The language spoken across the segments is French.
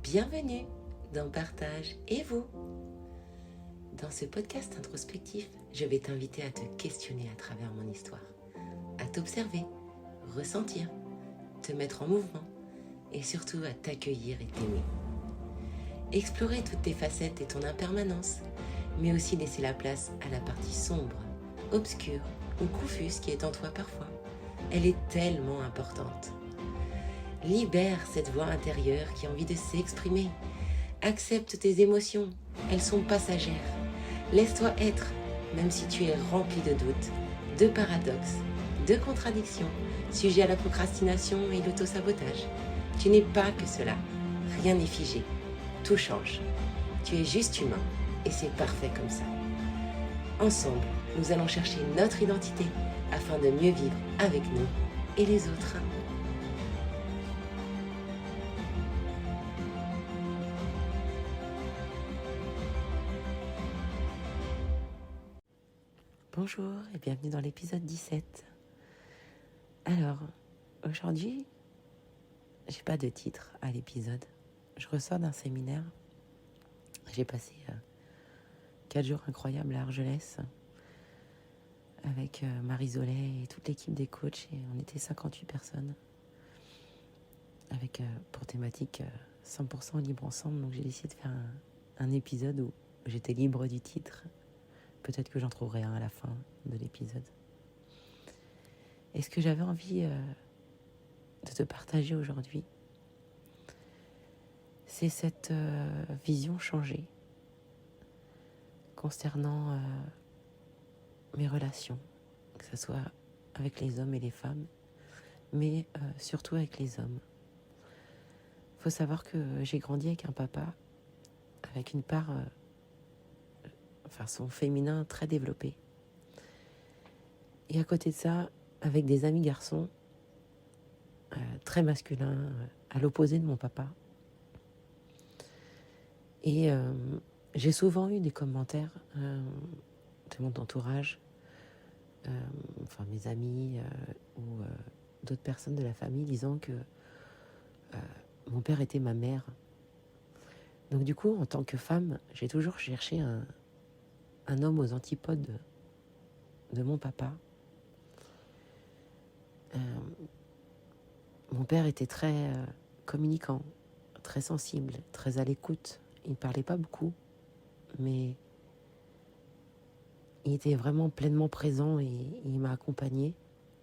Bienvenue dans Partage et vous. Dans ce podcast introspectif, je vais t'inviter à te questionner à travers mon histoire, à t'observer, ressentir, te mettre en mouvement et surtout à t'accueillir et t'aimer. Explorer toutes tes facettes et ton impermanence, mais aussi laisser la place à la partie sombre, obscure ou confuse qui est en toi parfois. Elle est tellement importante. Libère cette voix intérieure qui a envie de s'exprimer. Accepte tes émotions, elles sont passagères. Laisse-toi être, même si tu es rempli de doutes, de paradoxes, de contradictions, sujet à la procrastination et l'autosabotage. Tu n'es pas que cela, rien n'est figé, tout change. Tu es juste humain et c'est parfait comme ça. Ensemble, nous allons chercher notre identité afin de mieux vivre avec nous et les autres. Bonjour et bienvenue dans l'épisode 17. Alors, aujourd'hui, j'ai pas de titre à l'épisode. Je ressors d'un séminaire. J'ai passé 4 jours incroyables à Argelès avec Marie-Zolet et toute l'équipe des coachs. Et on était 58 personnes avec pour thématique 100% libre ensemble. Donc j'ai décidé de faire un épisode où j'étais libre du titre. Peut-être que j'en trouverai un à la fin de l'épisode. Et ce que j'avais envie de te partager aujourd'hui, c'est cette vision changée concernant mes relations, que ce soit avec les hommes et les femmes, mais surtout avec les hommes. Il faut savoir que j'ai grandi avec un papa avec une part, son féminin très développé. Et à côté de ça, avec des amis garçons très masculins, à l'opposé de mon papa. Et j'ai souvent eu des commentaires de mon entourage, mes amis ou d'autres personnes de la famille disant que mon père était ma mère. Donc du coup, en tant que femme, j'ai toujours cherché un homme aux antipodes de mon papa. Mon père était très communicant, très sensible, très à l'écoute. Il ne parlait pas beaucoup, mais il était vraiment pleinement présent et il m'a accompagnée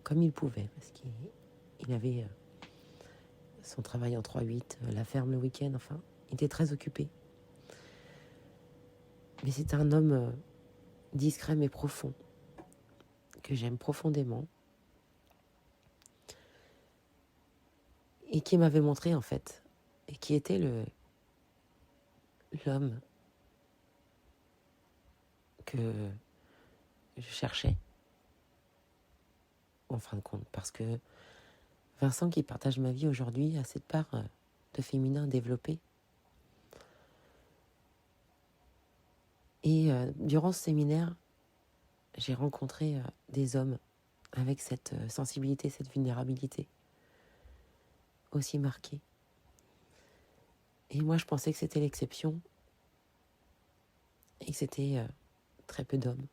comme il pouvait, parce qu'il avait son travail en 3-8, la ferme le week-end, il était très occupé. Mais c'était un homme discret mais profond, que j'aime profondément, et qui m'avait montré et qui était l'homme que je cherchais, en fin de compte, parce que Vincent, qui partage ma vie aujourd'hui, a cette part de féminin développée. Et durant ce séminaire, j'ai rencontré des hommes avec cette sensibilité, cette vulnérabilité aussi marquée. Et moi, je pensais que c'était l'exception et que c'était très peu d'hommes.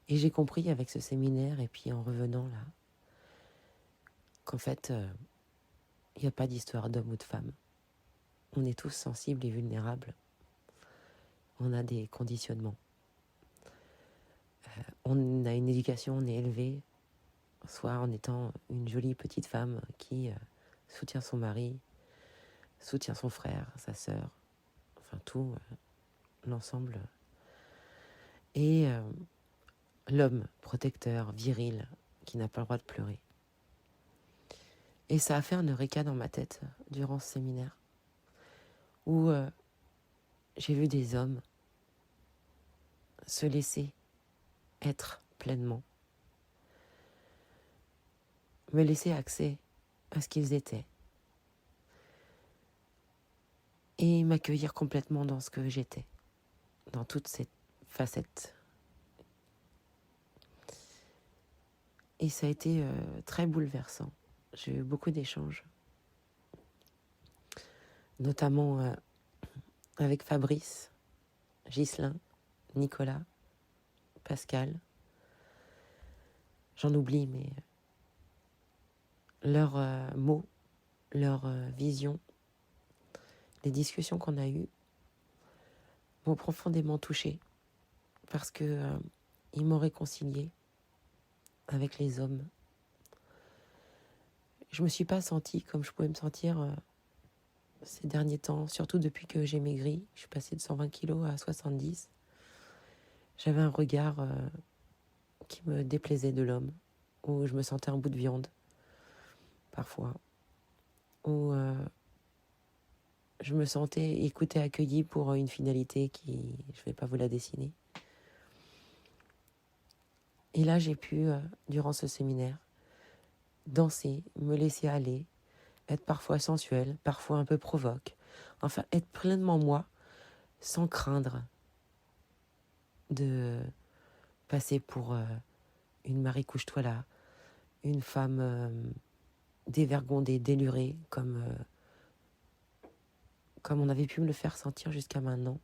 Et j'ai compris avec ce séminaire et puis en revenant là, qu'en fait, il n'y a pas d'histoire d'homme ou de femme. On est tous sensibles et vulnérables. On a des conditionnements. On a une éducation, on est élevé, soit en étant une jolie petite femme qui soutient son mari, soutient son frère, sa sœur, tout, l'ensemble. Et l'homme protecteur, viril, qui n'a pas le droit de pleurer. Et ça a fait un eureka dans ma tête durant ce séminaire, où j'ai vu des hommes se laisser être pleinement, me laisser accès à ce qu'ils étaient, et m'accueillir complètement dans ce que j'étais, dans toutes ces facettes. Et ça a été très bouleversant. J'ai eu beaucoup d'échanges notamment avec Fabrice, Ghislain, Nicolas, Pascal. J'en oublie, mais leurs mots, leurs visions, les discussions qu'on a eues m'ont profondément touchée parce que ils m'ont réconciliée avec les hommes. Je me suis pas sentie comme je pouvais me sentir ces derniers temps, surtout depuis que j'ai maigri. Je suis passée de 120 kilos à 70. J'avais un regard qui me déplaisait de l'homme, où je me sentais un bout de viande, parfois, où je me sentais écoutée, accueillie pour une finalité qui, je vais pas vous la dessiner. Et là, j'ai pu, durant ce séminaire, danser, me laisser aller, être parfois sensuelle, parfois un peu provoque, enfin être pleinement moi, sans craindre de passer pour une Marie couche-toi là, une femme dévergondée, délurée, comme on avait pu me le faire sentir jusqu'à maintenant.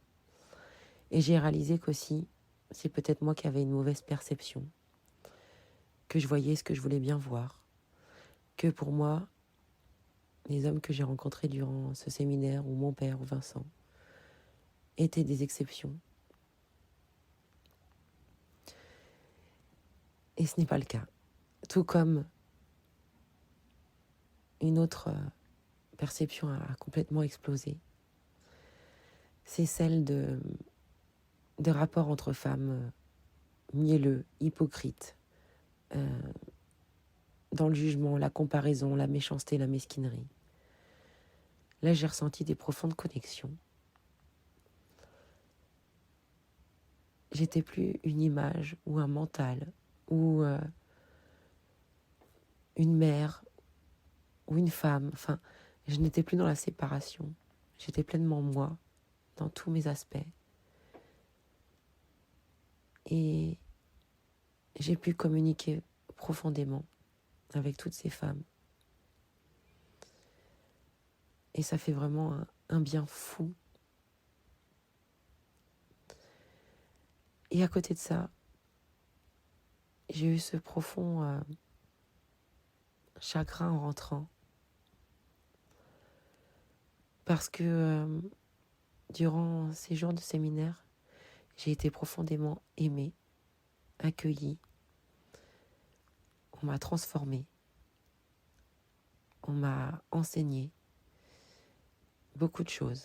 Et j'ai réalisé qu'aussi, c'est peut-être moi qui avais une mauvaise perception, que je voyais ce que je voulais bien voir, que pour moi, les hommes que j'ai rencontrés durant ce séminaire, ou mon père, ou Vincent, étaient des exceptions. Et ce n'est pas le cas. Tout comme une autre perception a complètement explosé. C'est celle de rapports entre femmes mielleux, hypocrites, dans le jugement, la comparaison, la méchanceté, la mesquinerie. Là, j'ai ressenti des profondes connexions. J'étais plus une image ou un mental ou une mère ou une femme. Enfin, je n'étais plus dans la séparation. J'étais pleinement moi, dans tous mes aspects. Et j'ai pu communiquer profondément avec toutes ces femmes. Et ça fait vraiment un bien fou. Et à côté de ça, j'ai eu ce profond chagrin en rentrant. Parce que durant ces jours de séminaire, j'ai été profondément aimée, accueillie. On m'a transformée. On m'a enseigné beaucoup de choses.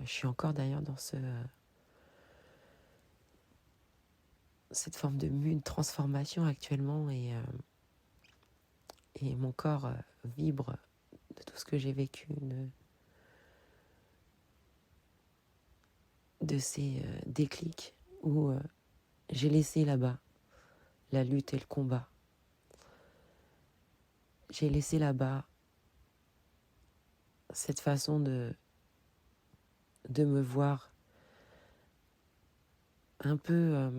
Je suis encore d'ailleurs dans cette forme de mue, de transformation actuellement et mon corps vibre de tout ce que j'ai vécu, de ces déclics où j'ai laissé là-bas la lutte et le combat. J'ai laissé là-bas cette façon de me voir un peu,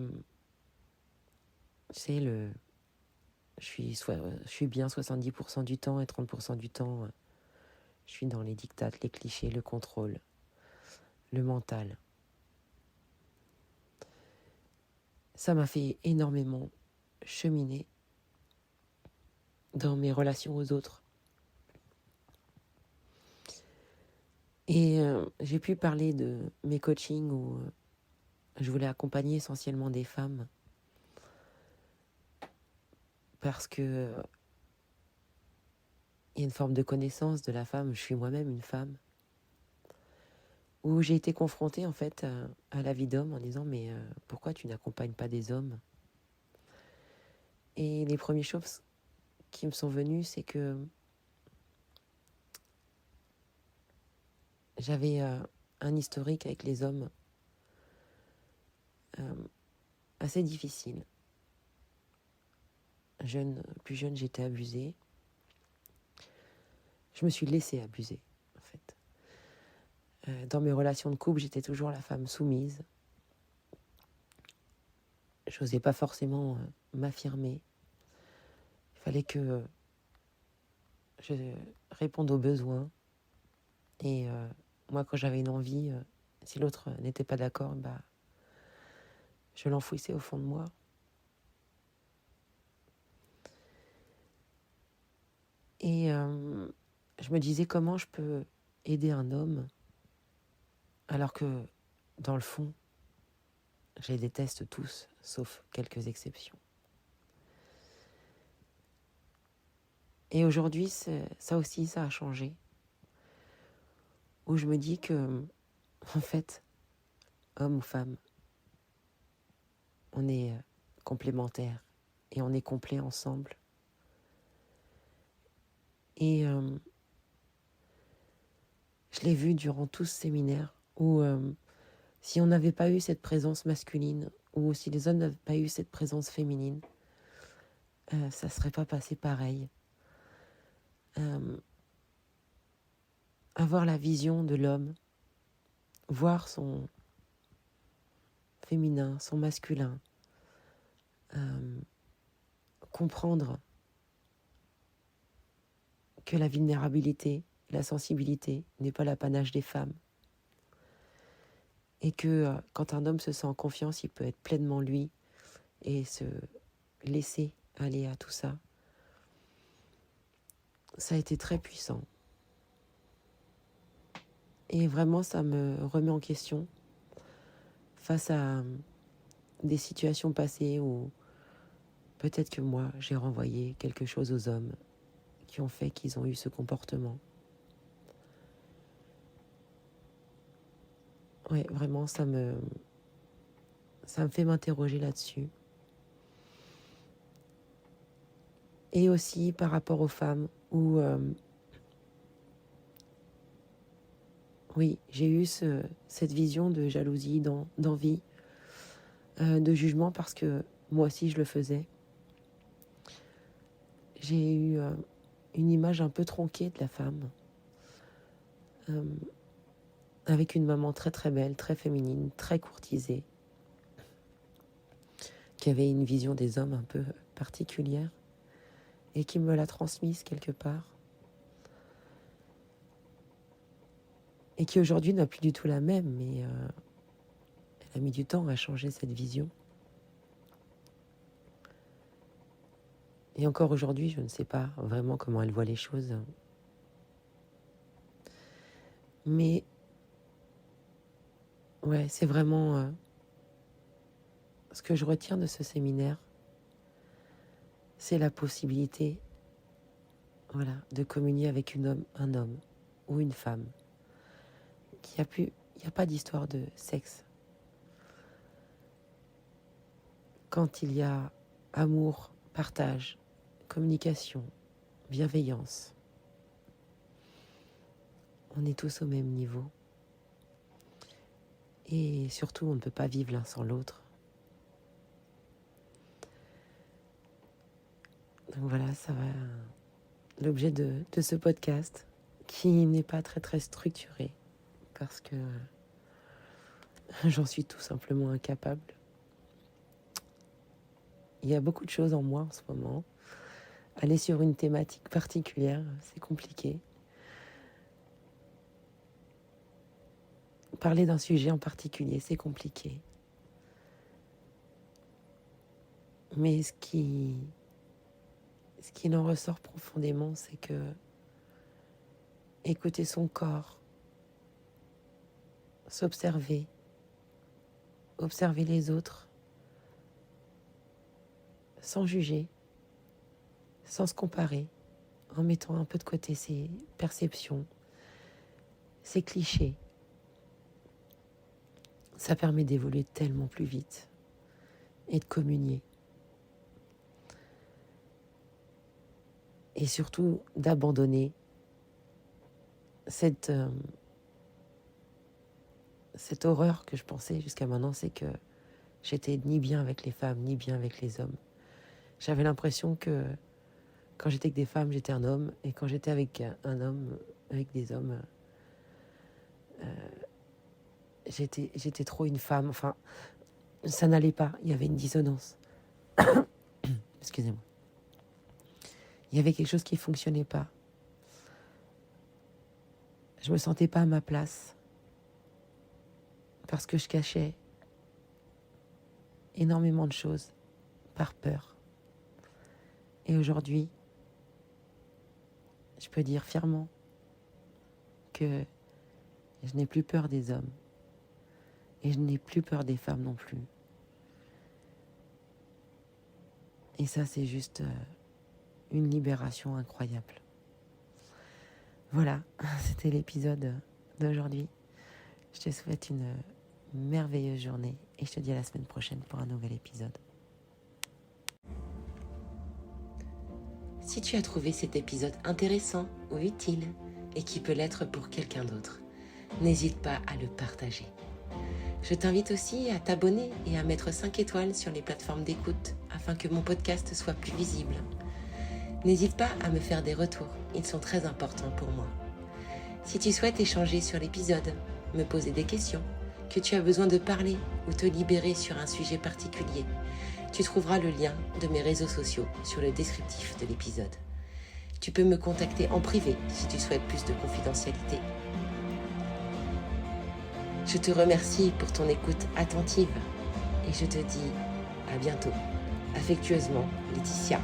je suis bien 70% du temps et 30% du temps, je suis dans les dictates, les clichés, le contrôle, le mental. Ça m'a fait énormément cheminer dans mes relations aux autres. Et j'ai pu parler de mes coachings où je voulais accompagner essentiellement des femmes parce que il y a une forme de connaissance de la femme, je suis moi-même une femme, où j'ai été confrontée en fait à la vie d'homme en disant mais pourquoi tu n'accompagnes pas des hommes ? Et les premières choses qui me sont venues, c'est que j'avais un historique avec les hommes assez difficile. Plus jeune, j'étais abusée. Je me suis laissée abuser, en fait. Dans mes relations de couple, j'étais toujours la femme soumise. Je n'osais pas forcément m'affirmer. Il fallait que je réponde aux besoins. Et moi, quand j'avais une envie, si l'autre n'était pas d'accord, je l'enfouissais au fond de moi. Et je me disais comment je peux aider un homme alors que, dans le fond, je les déteste tous, sauf quelques exceptions. Et aujourd'hui, ça aussi, ça a changé. Où je me dis que, en fait, homme ou femme, on est complémentaires et on est complets ensemble. Et je l'ai vu durant tout ce séminaire où si on n'avait pas eu cette présence masculine ou si les hommes n'avaient pas eu cette présence féminine, ça ne serait pas passé pareil. Avoir la vision de l'homme, voir son féminin, son masculin, comprendre que la vulnérabilité, la sensibilité n'est pas l'apanage des femmes et que quand un homme se sent en confiance, il peut être pleinement lui et se laisser aller à tout ça. Ça a été très puissant. Et vraiment, ça me remet en question face à des situations passées où peut-être que moi, j'ai renvoyé quelque chose aux hommes qui ont fait qu'ils ont eu ce comportement. Ouais, vraiment, ça me fait m'interroger là-dessus. Et aussi par rapport aux femmes où, oui, j'ai eu cette vision de jalousie, d'envie, de jugement parce que moi aussi je le faisais. J'ai eu une image un peu tronquée de la femme, avec une maman très très belle, très féminine, très courtisée, qui avait une vision des hommes un peu particulière et qui me l'a transmise quelque part. Et qui aujourd'hui n'a plus du tout la même, mais elle a mis du temps à changer cette vision. Et encore aujourd'hui, je ne sais pas vraiment comment elle voit les choses. Mais ouais, c'est vraiment ce que je retiens de ce séminaire, c'est la possibilité, voilà, de communier avec un homme ou une femme. Il n'y a pas d'histoire de sexe. Quand il y a amour, partage, communication, bienveillance, on est tous au même niveau. Et surtout, on ne peut pas vivre l'un sans l'autre. Donc voilà, ça va l'objet de ce podcast qui n'est pas très très structuré parce que j'en suis tout simplement incapable. Il y a beaucoup de choses en moi en ce moment. Aller sur une thématique particulière, c'est compliqué. Parler d'un sujet en particulier, c'est compliqué. Mais ce qui en ressort profondément, c'est que écouter son corps, s'observer, observer les autres, sans juger, sans se comparer, en mettant un peu de côté ses perceptions, ses clichés, ça permet d'évoluer tellement plus vite et de communier. Et surtout d'abandonner cette horreur que je pensais jusqu'à maintenant, c'est que j'étais ni bien avec les femmes, ni bien avec les hommes. J'avais l'impression que quand j'étais avec des femmes, j'étais un homme, et quand j'étais avec un homme, avec des hommes, j'étais trop une femme. Enfin, ça n'allait pas, il y avait une dissonance. Excusez-moi. Il y avait quelque chose qui ne fonctionnait pas. je me sentais pas à ma place parce que je cachais énormément de choses par peur. Et aujourd'hui, je peux dire fièrement que je n'ai plus peur des hommes et je n'ai plus peur des femmes non plus. Et ça, c'est juste une libération incroyable. Voilà, c'était l'épisode d'aujourd'hui. Je te souhaite une merveilleuse journée et je te dis à la semaine prochaine pour un nouvel épisode. Si tu as trouvé cet épisode intéressant ou utile et qui peut l'être pour quelqu'un d'autre, n'hésite pas à le partager. Je t'invite aussi à t'abonner et à mettre 5 étoiles sur les plateformes d'écoute afin que mon podcast soit plus visible. N'hésite pas à me faire des retours, ils sont très importants pour moi. Si tu souhaites échanger sur l'épisode, me poser des questions, que tu as besoin de parler ou te libérer sur un sujet particulier, tu trouveras le lien de mes réseaux sociaux sur le descriptif de l'épisode. Tu peux me contacter en privé si tu souhaites plus de confidentialité. Je te remercie pour ton écoute attentive et je te dis à bientôt. Affectueusement, Laetitia.